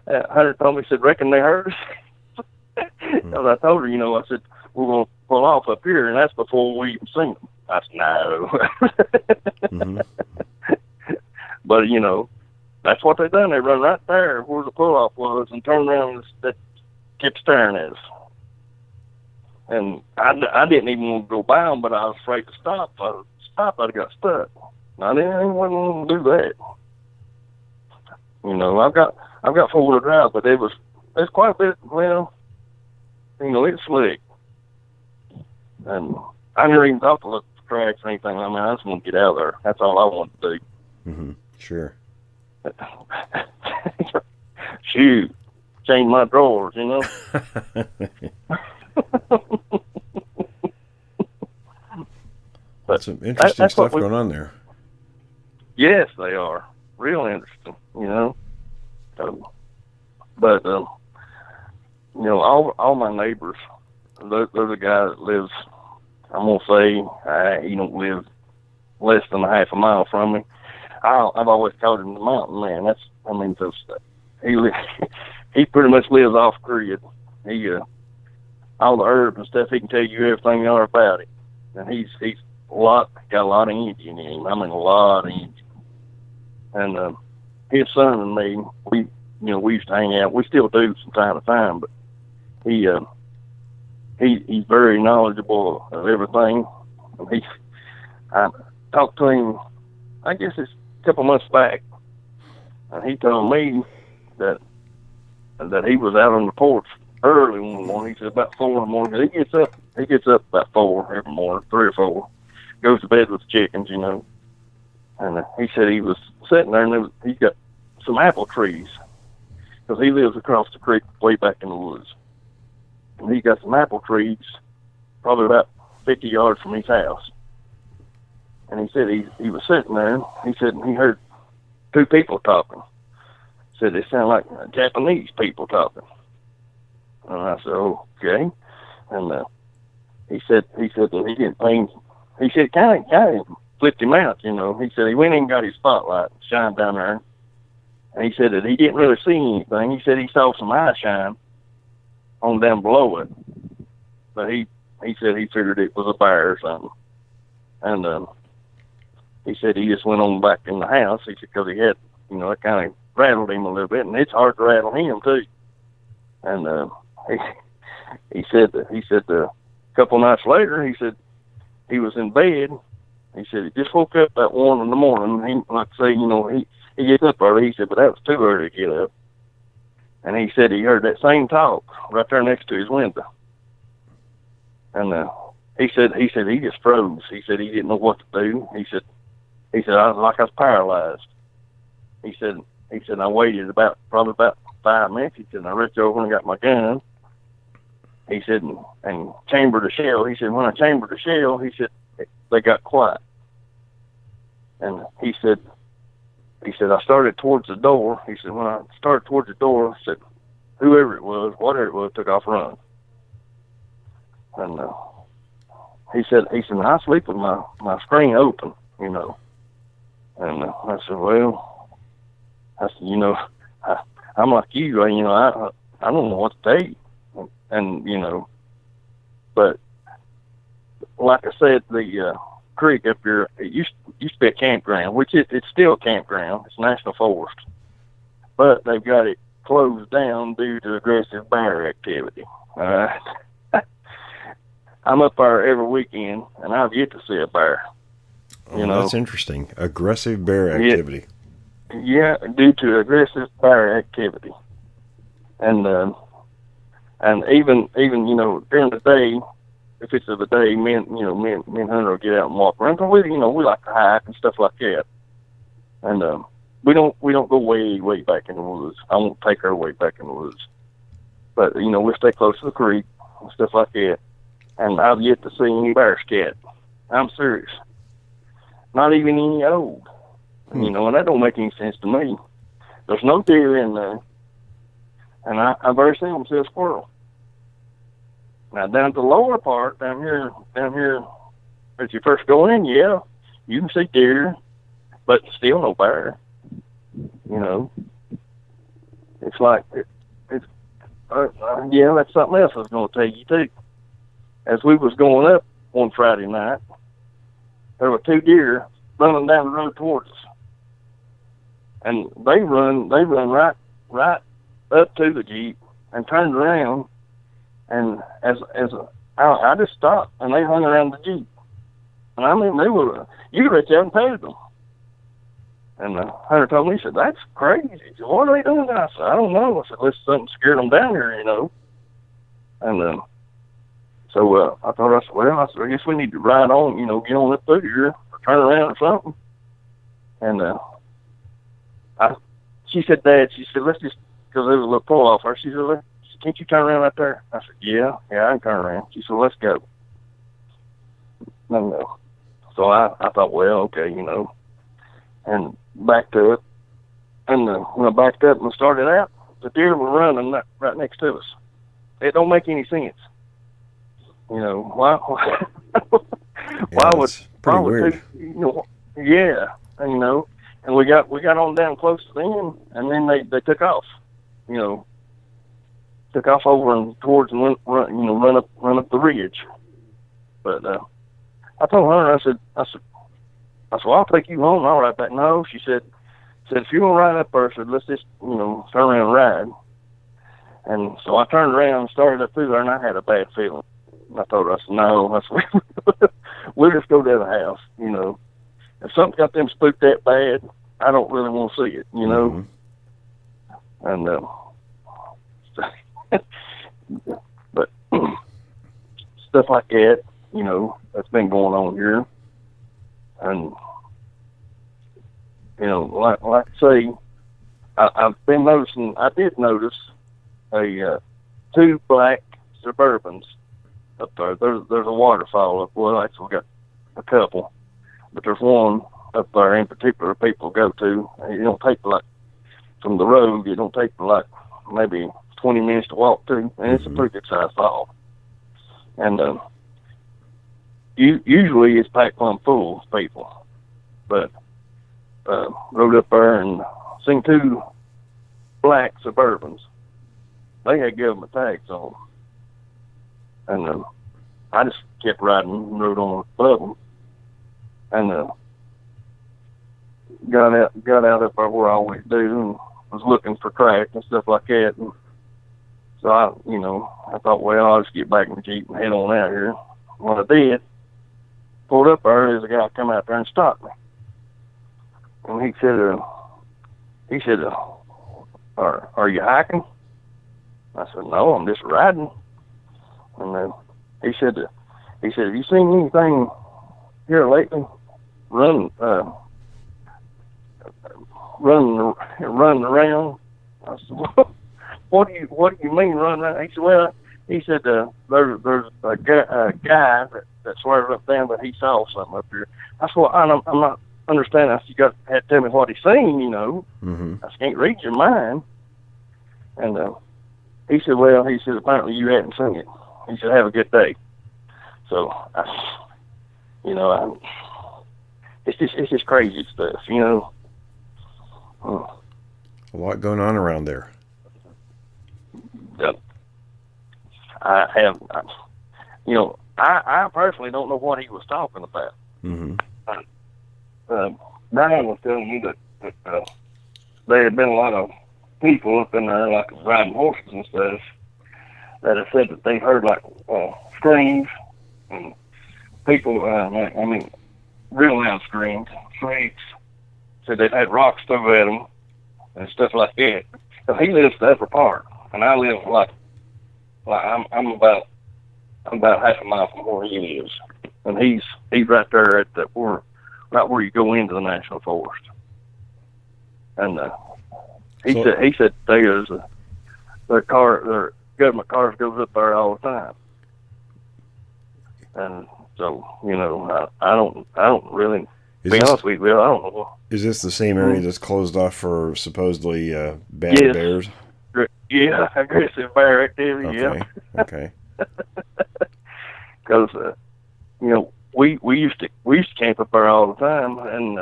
E: Hunter told me, he said, reckon they heard us. Because I told her, you know, I said, we're going to pull off up here, and that's before we even seen them. I said, no.
F: Mm-hmm.
E: But, you know, that's what they done. They run right there where the pull-off was and turned around and kept staring at us. And I didn't even want to go by them, but I was afraid to stop. If I stopped, I'd have got stuck. I didn't want to do that. You know, I've got four-wheel drive, but it's quite a bit. Well, you know, it's slick, and I never even thought to look for cracks or anything. I mean, I just want to get out of there. That's all I want to do.
F: Mm-hmm. Sure.
E: Shoot, change my drawers, you know.
F: That's some interesting stuff going on there.
E: Yes, they are. Real interesting, you know. But you know, all my neighbors, there's a guy that lives, I'm gonna say, he don't live less than a half a mile from me. I've always called him the mountain man. He pretty much lives off grid. He all the herbs and stuff, he can tell you everything you know about it. And he's got a lot of Indian in him. I mean, a lot of Indian. And his son and me, we used to hang out. We still do from time to time, but he's very knowledgeable of everything. I talked to him, I guess it's couple months back, and he told me that he was out on the porch early one morning. He said about 4 in the morning. He gets up about 4 every morning, 3 or 4. Goes to bed with the chickens, you know. And he said he was sitting there, and he got some apple trees, because he lives across the creek way back in the woods. And he got some apple trees probably about 50 yards from his house. And he said he was sitting there, and he said he heard 2 people talking. Said they sound like Japanese people talking. And I said, okay. And he said that he didn't think, he said kind of flipped him out, you know. He said he went in and got his spotlight and shined down there. And he said that he didn't really see anything. He said he saw some eye shine on down below it. But he said he figured it was a bear or something. And he said he just went on back in the house. He said because he had, you know, it kind of rattled him a little bit, and it's hard to rattle him too. And he said a couple nights later, he said he was in bed. He said he just woke up at 1 in the morning. He, like I say, you know, he gets up early. He said, but that was too early to get up. And he said he heard that same talk right there next to his window. And he said he just froze. He said he didn't know what to do. He said I was paralyzed. He said I waited probably about 5 minutes. He said I reached over and got my gun. He said and chambered a shell. He said when I chambered the shell, he said they got quiet. And he said I started towards the door. He said when I started towards the door, I said whoever it was, whatever it was, took off running. And he said I sleep with my screen open, you know. And I said, well, you know, I'm like you, you know, I don't know what to tell you. And, you know, but like I said, the creek up here, it used to be a campground, which it's still a campground. It's national forest. But they've got it closed down due to aggressive bear activity. All right. I'm up there every weekend, and I've yet to see a bear. You know,
F: that's interesting. Aggressive bear activity.
E: Yeah, due to aggressive bear activity, and even you know during the day, if it's of the day, me and Hunter will get out and walk around. We we like to hike and stuff like that, and we don't go way back in the woods. I won't take her way back in the woods, but you know we stay close to the creek and stuff like that. And I've yet to see any bear scat. I'm serious. Not even any old. You know, and that don't make any sense to me. There's no deer in there. And I very seldom see a squirrel. Now down at the lower part, down here, as you first go in, yeah, you can see deer, but still no bear. You know. It's like, yeah, that's something else I was going to tell you too. As we was going up one Friday night, there were 2 deer running down the road towards us, and they run right up to the Jeep and turned around, and I just stopped, and they hung around the Jeep, and I mean you reach out and patted them, and Hunter told me, he said, that's crazy. He said, what are they doing? I said, I don't know. I said, unless something scared them down here, you know, and so I said, I guess we need to ride on, you know, get on up through here, or turn around or something. And she said, Dad, let's just, because there was a little pull off her, she said, can't you turn around right there? I said, yeah, I can turn around. She said, let's go. No. So I thought, well, okay, you know, and back to it. And when I backed up and started out, the deer were running right next to us. It don't make any sense. You know, why would
F: weird.
E: you know, yeah, you know, and we got on down close to them, and then they took off, you know, over and towards and run up the ridge. But I told her, I said, well, I'll take you home. I'll ride back. No, she said, if you want to ride up there, I said, let's just, you know, turn around and ride. And so I turned around and started up through there, and I had a bad feeling. I told her, I said, no, we'll just go to the house, you know. If something got them spooked that bad, I don't really want to see it, you know. And but stuff like that, you know, that's been going on here. And you know, like I say, I've been noticing. I did notice two black Suburbans up there. There's a waterfall up. Well, actually, we got a couple, but there's one up there in particular people go to. And you don't take like from the road. You don't take like maybe 20 minutes to walk to, and it's a pretty good sized fall. And usually it's packed plumb full of people, but rode up there and seen two black Suburbans. They had given them tags on, and I just kept riding and rode on above them, and got out up there where I always do, and was looking for cracks and stuff like that. And so I thought, well, I'll just get back in the Jeep and head on out here. When I did, pulled up there, there's a guy come out there and stopped me. And he said, are you hiking? I said, no, I'm just riding. And he said, have you seen anything here lately running around? I said, what do you mean running around? He said, there's a guy that swerved up down, but he saw something up here. I said, well, I'm not understanding. I said, you had to tell me what he's seen, you know. I said, can't read your mind. And he said, apparently you hadn't seen it. He said, have a good day. So, it's just crazy stuff, you know.
F: A lot going on around there.
E: I personally don't know what he was talking about. Brian was telling me that there had been a lot of people up in there, like riding horses and stuff, that have said that they heard like screams and people, real loud screams, shrieks. Said they'd had rocks thrown at them and stuff like that. So he lives the upper part, and I live like I'm about half a mile from where he lives, and he's right there at right where you go into the national forest. And he said their government cars goes up there all the time, and so I don't really. Be honest with you, I don't know.
F: Is this the same area that's closed off for supposedly bad bears?
E: Yeah, aggressive bear activity.
F: Okay.
E: Yeah.
F: Okay.
E: Because we used to camp up there all the time, and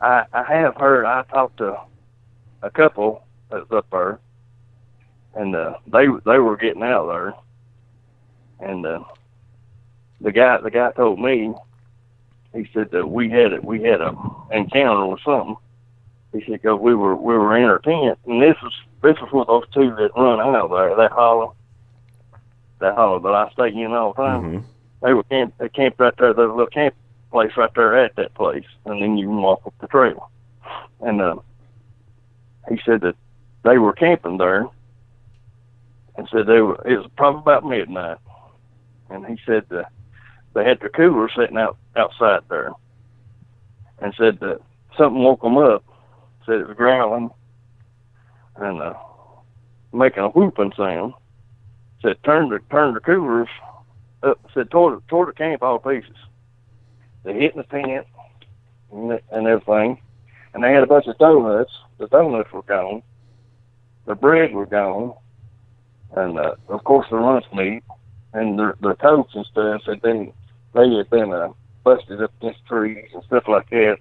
E: I have heard. I talked to a couple that's up there, and they were getting out there, and the guy told me. He said that we had a encounter with something. He said because we were in our tent, and this was with those two that run out there, that hollow that I stay in all the time. They camped right there. There's a little camp place right there at that place, and then you can walk up the trail. And he said that they were camping there, and said it was probably about midnight, and he said that they had their cooler sitting outside there, and said that something woke them up. Said it was growling and making a whooping sound. Said turned the coolers up. Said tore the camp all to pieces. They hit the tent and everything, and they had a bunch of donuts. The donuts were gone. The bread was gone, and of course the lunch meat and the coats and stuff had been busted up against trees and stuff like that.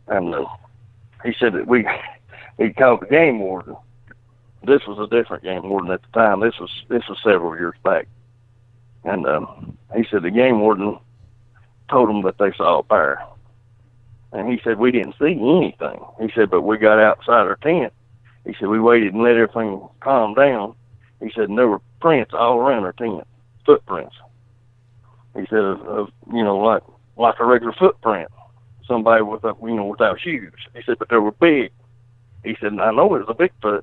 E: And he said that he called the game warden. This was a different game warden at the time. This was several years back. And he said the game warden told him that they saw a bear. And he said we didn't see anything. He said, but we got outside our tent. He said we waited and let everything calm down. He said and there were prints all around our tent, footprints. He said of like a regular footprint. somebody without shoes. He said, but they were big. He said, I know it was a Bigfoot.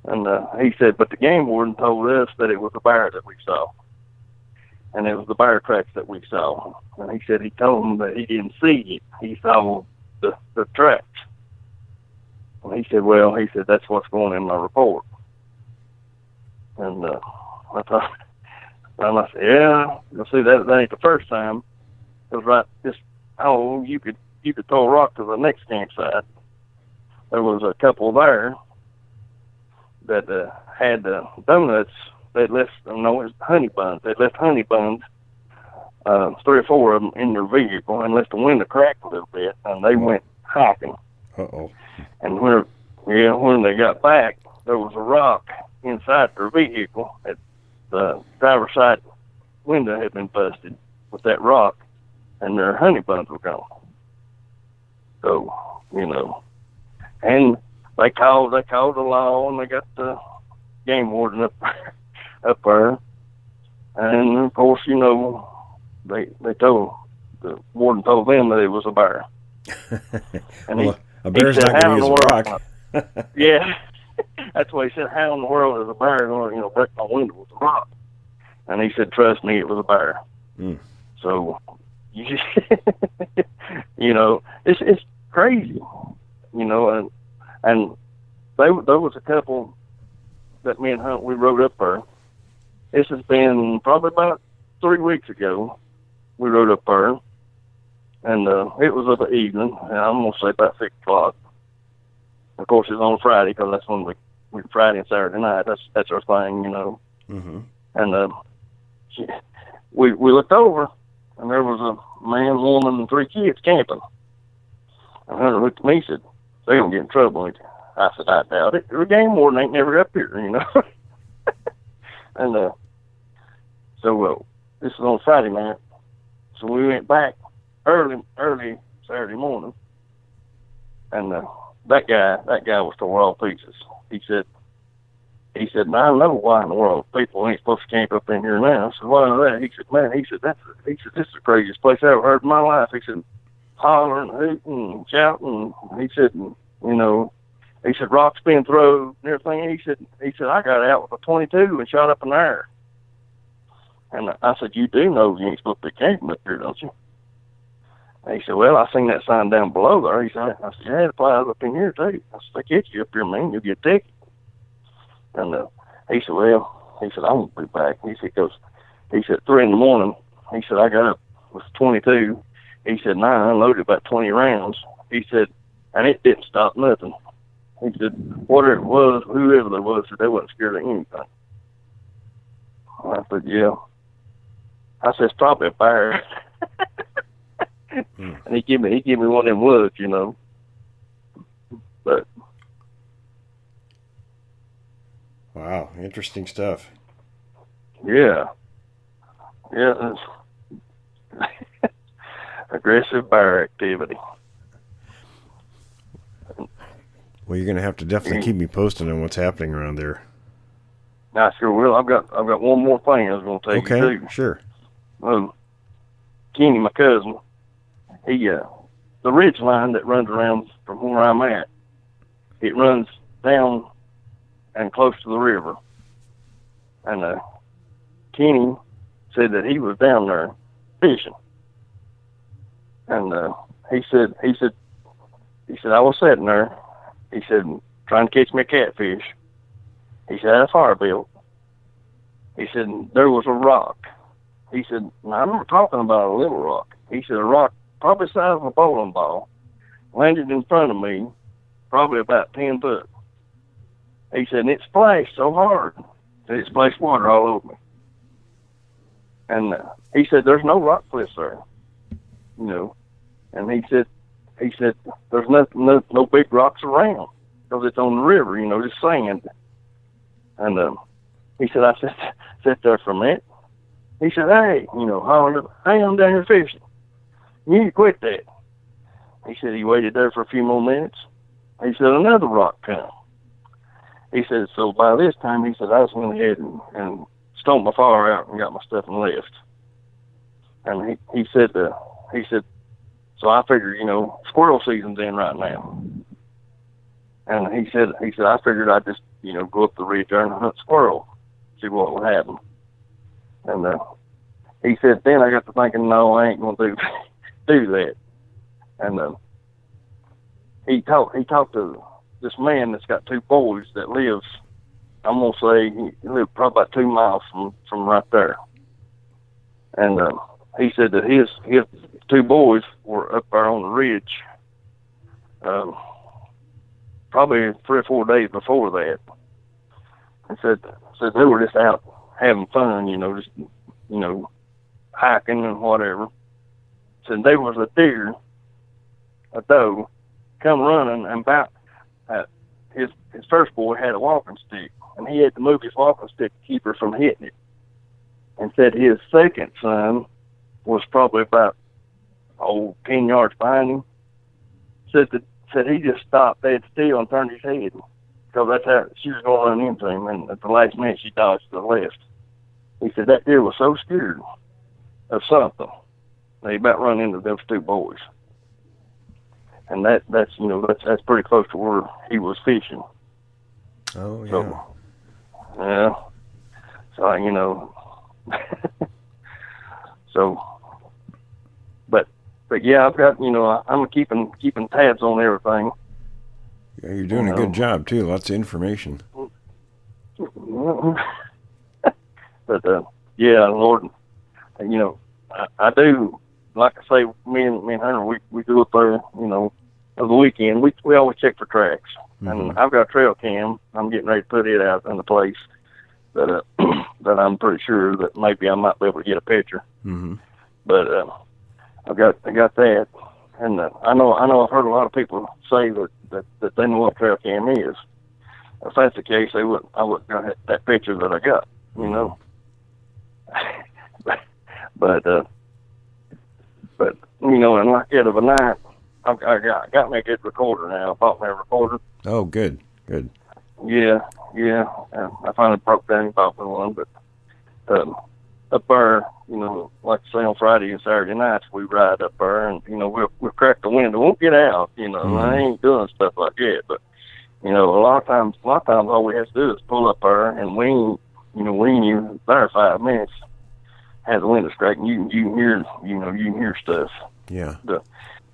E: And he said, but the game warden told us that it was a bear that we saw. And it was the bear tracks that we saw. And he said he told them that he didn't see it. He saw the tracks. And he said, well, that's what's going in my report. And I thought, and I said, yeah, you'll see that ain't the first time. It was right, you could throw a rock to the next campsite. There was a couple there that had donuts. They'd left, it's honey buns. They'd left honey buns, 3 or 4 of them in their vehicle, and left the window cracked a little bit, and they went hiking.
F: Uh-oh.
E: And when they got back, there was a rock inside their vehicle. The driver's side window had been busted with that rock, and their honey buns were gone. So, and they called the law, and they got the game warden up there. And of course, they told the warden told them that it was a bear. And
F: well, a bear's not going to use a rock.
E: Yeah, that's why he said, "How in the world is a bear going to break my window with a rock?" And he said, "Trust me, it was a bear."
F: Mm.
E: So, it's crazy, and there was a couple that me and Hunt, we rode up there. This has been probably about 3 weeks ago. We rode up there, and it was of the evening, and I'm going to say about 6 o'clock. Of course, it's on Friday, because that's when we Friday and Saturday night. That's our thing,
F: Mm-hmm.
E: And we looked over, and there was a man, woman, and 3 kids camping. And Hunter looked at me and said, they're going to get in trouble. I said, I doubt it. The game warden ain't never up here, And so this is on Friday night. So we went back early Saturday morning, and that guy was tore all pieces. He said, I know why in the world people ain't supposed to camp up in here now. I said, why that? He said, man, this is the craziest place I ever heard in my life. He said, hollering, hooting, and shouting. He said, rocks being thrown and everything. He said, I got out with a 22 and shot up in the air. And I said, you do know you ain't supposed to be camping up here, don't you? And he said, well, I seen that sign down below there. I said, yeah, it applies up in here too. I said, they catch you up here, man, you'll get a ticket. And he said, I won't be back. He said, 3 in the morning, he said, I got up with 22. He said, I unloaded about 20 rounds. He said, and it didn't stop nothing. He said, whatever it was, whoever there was, said they wasn't scared of anything. I said, yeah. I said, it's probably a bear. And he gave me one of them looks, But
F: wow, interesting stuff.
E: Yeah, it's aggressive bear activity.
F: Well, you're going to have to definitely keep me posted on what's happening around there.
E: I sure will. I've got one more thing I was going to tell you.
F: Okay, sure.
E: Kenny, my cousin, the ridge line that runs around from where I'm at, it runs down and close to the river. And Kenny said that he was down there fishing. And he said I was sitting there. He said, trying to catch me a catfish. He said, I had a fire built. He said, there was a rock. He said, now I'm not talking about a little rock. He said, a rock probably the size of a bowling ball landed in front of me, probably about 10 foot. He said, and it splashed so hard that it splashed water all over me. And he said, there's no rock cliffs there, And he said, there's no big rocks around because it's on the river, just sand. And he said, I sat there for a minute. He said, hey, hollering, hey, I'm down here fishing. You need to quit that. He said he waited there for a few more minutes. He said, another rock come. He said, so by this time, he said, I just went ahead and stomped my fire out and got my stuff and left. And he said, So I figured, squirrel season's in right now. And he said, I figured I'd just, go up the ridge there and hunt squirrel, see what would happen. And he said, then I got to thinking, no, I ain't going to do that. And he talked to this man that's got 2 boys that lives, I'm going to say, he lived probably about 2 miles from right there. And he said that his 2 boys were up there on the ridge probably 3 or 4 days before that. And said they were just out having fun, just hiking and whatever. Said there was a deer, a doe, come running, and about his first boy had a walking stick, and he had to move his walking stick to keep her from hitting it. And said his second son was probably about 10 yards behind him. Said he just stopped dead still and turned his head, because that's how she was going to run into him, and at the last minute she dodged to the left. He said that deer was so scared of something that he about run into those 2 boys. And that's pretty close to where he was fishing.
F: Oh, yeah.
E: So, yeah. So, so, but yeah, I've got, I'm keeping tabs on everything.
F: Yeah, you're doing a good job, too. Lots of information.
E: But, yeah, Lord, I do, like I say, me and Hunter, we go up there, of the weekend. We always check for tracks.
F: Mm-hmm.
E: And I've got a trail cam. I'm getting ready to put it out in the place that that I'm pretty sure that maybe I might be able to get a picture.
F: Mm-hmm.
E: But I got that, and I know I've heard a lot of people say that they know what trail cam is. If that's the case, I wouldn't got that picture that I got, but and like the other night, I got me a good recorder now. I bought me a recorder.
F: Oh, good.
E: Yeah. I finally broke down and bought me one, but up there, like I say, on Friday and Saturday nights, we ride up there, and we'll crack the window. Won't get out,
F: Mm-hmm.
E: I ain't doing stuff like that, but a lot of times, all we have to do is pull up there, and we ain't even there 5 minutes. Have the window straight, and you can hear, you can hear stuff.
F: Yeah.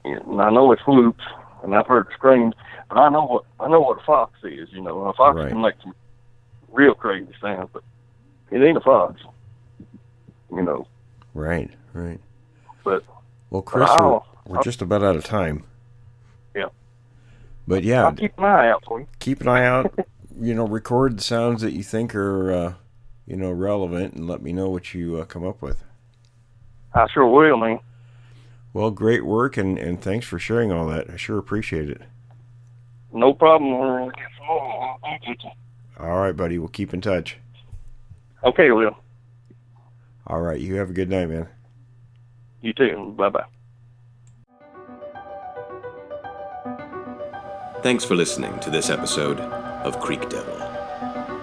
E: And I know it's whoops, and I've heard screams, but I know what a fox is. A fox
F: Right.
E: can make some real crazy sounds, but it ain't a fox.
F: Right.
E: But
F: Well, Chris, we're just about out of time.
E: Yeah.
F: But yeah,
E: I'll keep an eye out for you.
F: keep an eye out. Record the sounds that you think are, relevant, and let me know what you come up with.
E: I sure will, man.
F: Well, great work, and thanks for sharing all that. I sure appreciate it.
E: No problem. We'll get some more. I'll get you.
F: All right, buddy. We'll keep in touch.
E: Okay, Will.
F: All right. You have a good night, man.
E: You too. Bye-bye.
D: Thanks for listening to this episode of Creek Devil.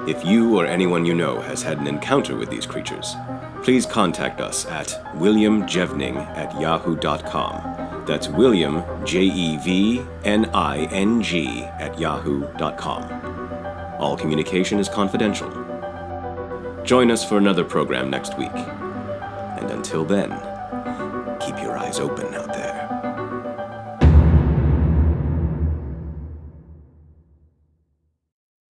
D: If you or anyone you know has had an encounter with these creatures, please contact us at williamjevning@yahoo.com. That's William, Jevning, @yahoo.com. All communication is confidential. Join us for another program next week. And until then, keep your eyes open.